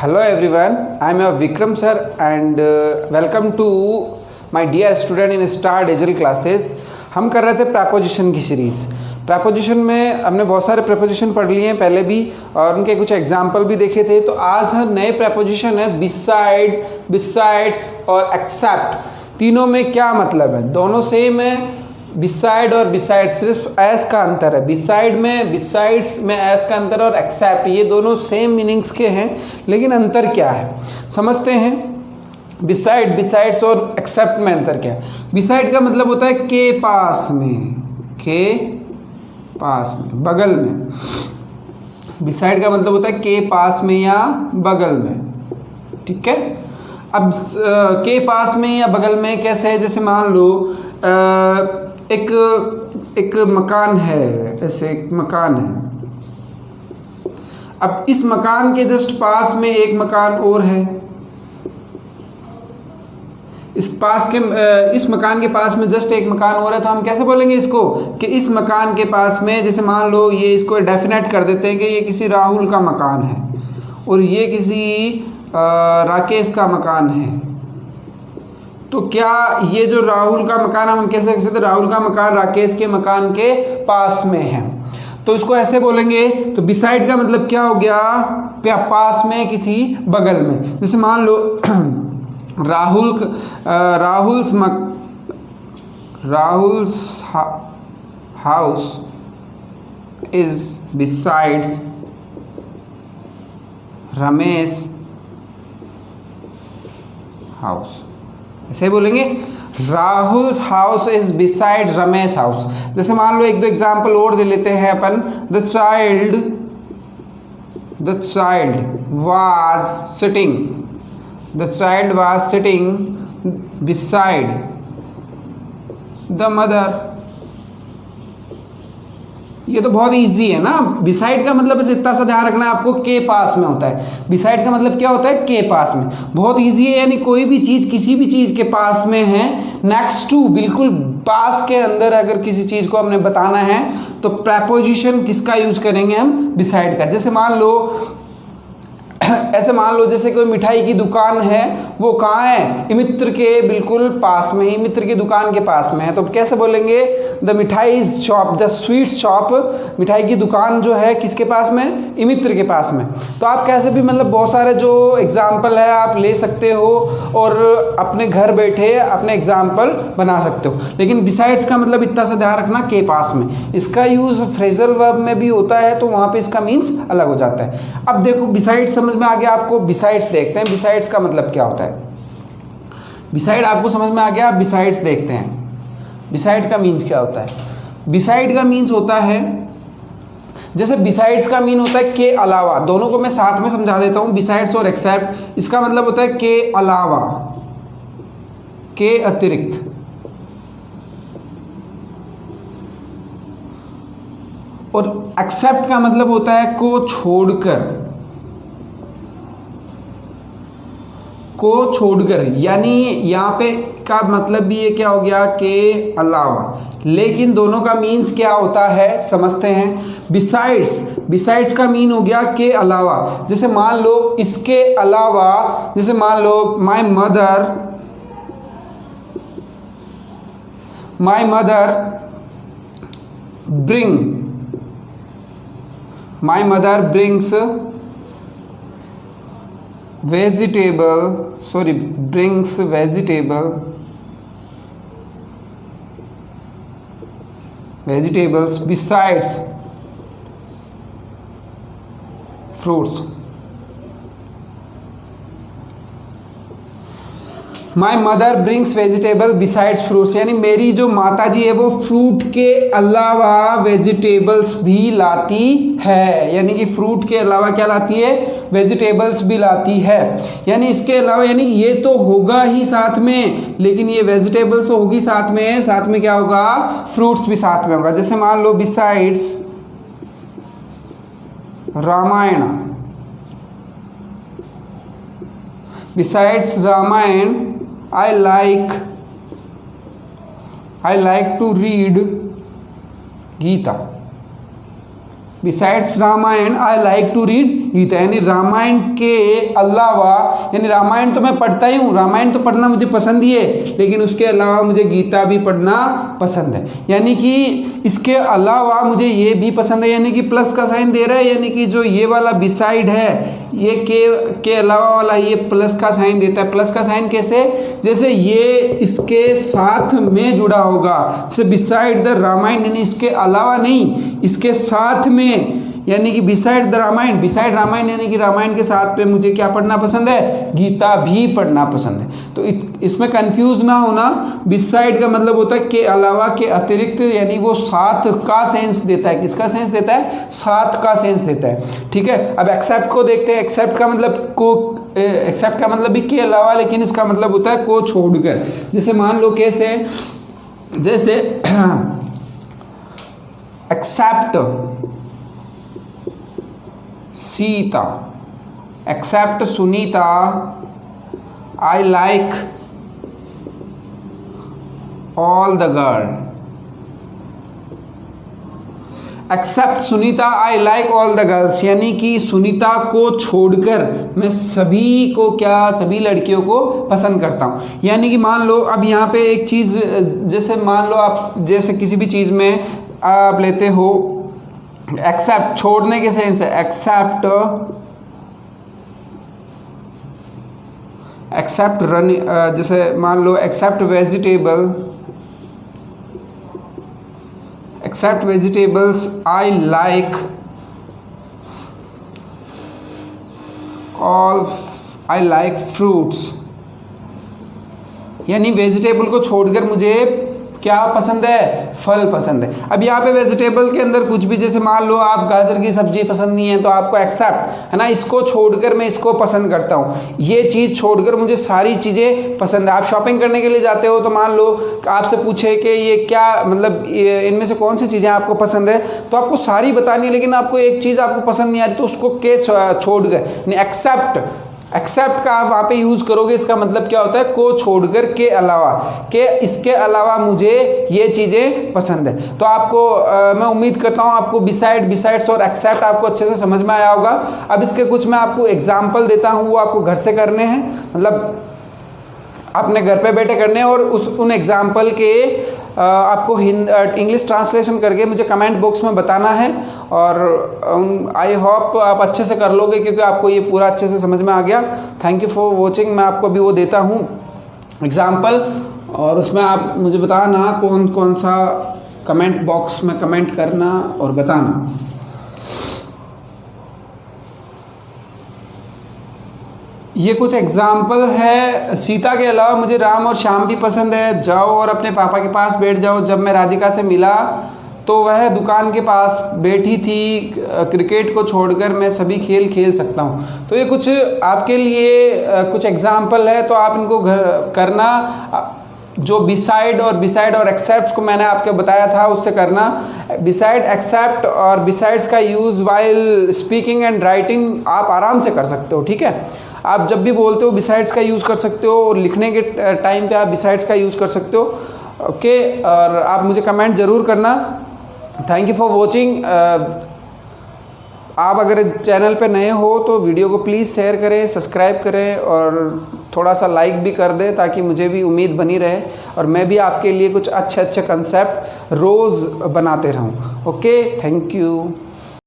Hello everyone, I am your Vikram sir and welcome to my dear student in Star Digital Classes। हम कर रहे थे preposition की series. Preposition में हमने बहुत सारे प्रपोजिशन पढ़ लिए हैं पहले भी और उनके कुछ एग्जाम्पल भी देखे थे। तो आज हम नए प्रपोजिशन है बिसाइड, बिसाइड्स और एक्सेप्ट। तीनों में क्या मतलब है? दोनों सेम है। बिसाइड और बिसाइड सिर्फ एस का अंतर है। बिसाइड में, बिसाइड्स में एस का अंतर और एक्सेप्ट, ये दोनों सेम मीनिंग्स के हैं, लेकिन अंतर क्या है समझते हैं। बिसाइड, बिसाइड्स और एक्सेप्ट में अंतर क्या है? बिसाइड का मतलब होता है के पास में, के पास में, बगल में। बिसाइड का मतलब होता है के पास में या बगल में, ठीक है। अब के पास में या बगल में कैसे है? जैसे मान लो एक मकान है, ऐसे एक मकान है। अब इस मकान के जस्ट पास में एक मकान और है। इस मकान के पास में जस्ट एक मकान और है, तो हम कैसे बोलेंगे इसको कि इस मकान के पास में, जैसे मान लो ये इसको डेफिनेट कर देते हैं कि ये किसी राहुल का मकान है और ये किसी राकेश का मकान है। तो क्या ये जो राहुल का मकान हम कैसे कह सकते हैं? राहुल का मकान राकेश के मकान के पास में है, तो इसको ऐसे बोलेंगे। तो बिसाइड का मतलब क्या हो गया? पास में, किसी बगल में। जैसे मान लो Rahul's house is besides Ramesh house. ऐसे बोलेंगे Rahul's house is beside Ramesh house. जैसे मान लो एक दो एग्जाम्पल और दे लेते हैं अपन। The child was sitting beside the mother. ये तो बहुत इजी है ना। बिसाइड का मतलब बस इतना सा ध्यान रखना है आपको, के पास में होता है। बिसाइड का मतलब क्या होता है? के पास में। बहुत इजी है, यानी कोई भी चीज़ किसी भी चीज़ के पास में है, नेक्स्ट टू, बिल्कुल पास के अंदर अगर किसी चीज़ को हमने बताना है तो प्रपोजिशन किसका यूज करेंगे हम? बिसाइड का। जैसे मान लो ऐसे मान लो जैसे कोई मिठाई की दुकान है, वो कहाँ है? मित्र के बिल्कुल पास में ही, मित्र की दुकान के पास में है। तो कैसे बोलेंगे? द मिठाई शॉप, द स्वीट शॉप, मिठाई की दुकान जो है किसके पास में? मित्र के पास में। तो आप कैसे भी मतलब बहुत सारे जो एग्जाम्पल है आप ले सकते हो और अपने घर बैठे अपने एग्जाम्पल बना सकते हो। लेकिन बिसाइड्स का मतलब इतना सा ध्यान रखना, के पास में। इसका यूज फ्रेजल वर्ब में भी होता है, तो वहाँ पे इसका मीन्स अलग हो जाता है। अब देखो बिसाइड्स समझ में आ गया आपको। बिसाइड्स देखते हैं, बिसाइड्स का मतलब क्या होता है। बिसाइड आपको समझ में आ गया। बिसाइड्स देखते हैं, बिसाइड का मीन्स क्या होता है। बिसाइड का मीन्स होता है, जैसे बिसाइड्स का मीन होता है के अलावा। दोनों को मैं साथ में समझा देता हूं, बिसाइड्स और एक्सेप्ट। इसका मतलब होता है के अलावा, के अतिरिक्त। और एक्सेप्ट का मतलब होता है को छोड़कर, को छोड़कर। यानी यहाँ पे का मतलब भी ये क्या हो गया? के अलावा। लेकिन दोनों का मीन्स क्या होता है समझते हैं। बिसाइड्स, बिसाइड्स का मीन हो गया के अलावा। जैसे मान लो इसके अलावा, जैसे मान लो my mother brings vegetables besides fruits। My mother brings vegetable besides fruits, यानी मेरी जो माता जी है वो फ्रूट के अलावा वेजिटेबल्स भी लाती है। यानी कि फ्रूट के अलावा क्या लाती है? वेजिटेबल्स भी लाती है। यानी इसके अलावा, यानी ये तो होगा ही साथ में, लेकिन ये वेजिटेबल्स तो होगी साथ में क्या होगा? फ्रूट्स भी साथ में होगा। जैसे मान लो besides Ramayana I like to read Gita। Besides Ramayana I like to read Gita, यानी रामायण के अलावा, यानी रामायण तो मैं पढ़ता ही हूँ, रामायण तो पढ़ना मुझे पसंद ही है, लेकिन उसके अलावा मुझे गीता भी पढ़ना पसंद है। यानी कि इसके अलावा मुझे ये भी पसंद है, यानी कि प्लस का साइन दे रहा है, यानी कि जो ये वाला बिसाइड है ये के अलावा वाला ये प्लस का साइन देता है। प्लस का साइन कैसे, जैसे ये इसके साथ में जुड़ा होगा, जैसे बिसाइड द रामायण, यानी इसके अलावा नहीं, इसके साथ में, यानी कि beside the Ramayana, beside Ramayana यानी कि रामायण के साथ पे मुझे क्या पढ़ना पसंद है, गीता भी पढ़ना पसंद है। तो इसमें कंफ्यूज ना होना, बिसाइड का मतलब होता है के अलावा, के अतिरिक्त, यानी वो साथ का सेंस देता है। किसका सेंस देता है, साथ का सेंस देता है। ठीक है, अब एक्सेप्ट को देखते हैं। एक्सेप्ट का मतलब को, एक्सेप्ट का मतलब भी के अलावा, लेकिन इसका मतलब होता है को छोड़कर। जैसे मान लो कैसे, जैसे except Sita, except Sunita, I like all the girl, except Sunita I like all the girls, यानी कि सुनीता को छोड़कर मैं सभी को, क्या सभी लड़कियों को पसंद करता हूँ। यानी कि मान लो अब यहाँ पे एक चीज़, जैसे मान लो आप जैसे किसी भी चीज़ में आप लेते हो एक्सेप्ट, छोड़ने के सेंस है एक्सेप्ट, एक्सेप्ट रन, जैसे मान लो except vegetable, except vegetables I like all, I like fruits, यानी वेजिटेबल को छोड़कर मुझे क्या पसंद है, फल पसंद है। अब यहाँ पे वेजिटेबल के अंदर कुछ भी, जैसे मान लो आप गाजर की सब्जी पसंद नहीं है तो आपको एक्सेप्ट है ना, इसको छोड़कर मैं इसको पसंद करता हूँ, ये चीज़ छोड़कर मुझे सारी चीज़ें पसंद है। आप शॉपिंग करने के लिए जाते हो तो मान लो आपसे पूछे कि ये क्या मतलब इनमें से कौन सी चीज़ें आपको पसंद है, तो आपको सारी बतानी है, लेकिन आपको एक चीज़ आपको पसंद नहीं आ रही तो उसको के छोड़कर, यानी एक्सेप्ट, एक्सेप्ट का आप वहाँ पे यूज़ करोगे, इसका मतलब क्या होता है, को छोड़कर के अलावा, के इसके अलावा मुझे ये चीज़ें पसंद है। तो आपको मैं उम्मीद करता हूँ आपको बिसाइड, बिसाइड्स और एक्सेप्ट आपको अच्छे से समझ में आया होगा। अब इसके कुछ मैं आपको एग्जाम्पल देता हूँ, वो आपको घर से करने हैं, मतलब अपने घर पे बैठे करने हैं, और उन एग्जाम्पल के आपको इंग्लिश ट्रांसलेशन करके मुझे कमेंट बॉक्स में बताना है, और आई होप आप अच्छे से कर लोगे, क्योंकि आपको ये पूरा अच्छे से समझ में आ गया। Thank you for watching. मैं आपको अभी वो देता हूँ एग्जाम्पल, और उसमें आप मुझे बताना कौन कौन सा कमेंट बॉक्स में कमेंट करना और बताना। ये कुछ एग्जाम्पल है। सीता के अलावा मुझे राम और श्याम भी पसंद है। जाओ और अपने पापा के पास बैठ जाओ। जब मैं राधिका से मिला तो वह दुकान के पास बैठी थी। क्रिकेट को छोड़कर मैं सभी खेल खेल सकता हूँ। तो ये कुछ आपके लिए कुछ एग्जाम्पल है, तो आप इनको करना। जो बिसाइड और एक्सेप्ट को मैंने आपको बताया था उससे करना। बिसाइड, एक्सेप्ट और बिसाइड्स का use while speaking and writing आप आराम से कर सकते हो। ठीक है, आप जब भी बोलते हो बिसाइड्स का यूज़ कर सकते हो, और लिखने के टाइम पे आप बिसाइड्स का यूज़ कर सकते हो। ओके, और आप मुझे कमेंट ज़रूर करना। Thank you for watching. आप अगर चैनल पे नए हो तो वीडियो को प्लीज़ शेयर करें, सब्सक्राइब करें, और थोड़ा सा लाइक भी कर दें, ताकि मुझे भी उम्मीद बनी रहे और मैं भी आपके लिए कुछ अच्छे अच्छे कंसेप्ट रोज़ बनाते रहूं। Okay, thank you.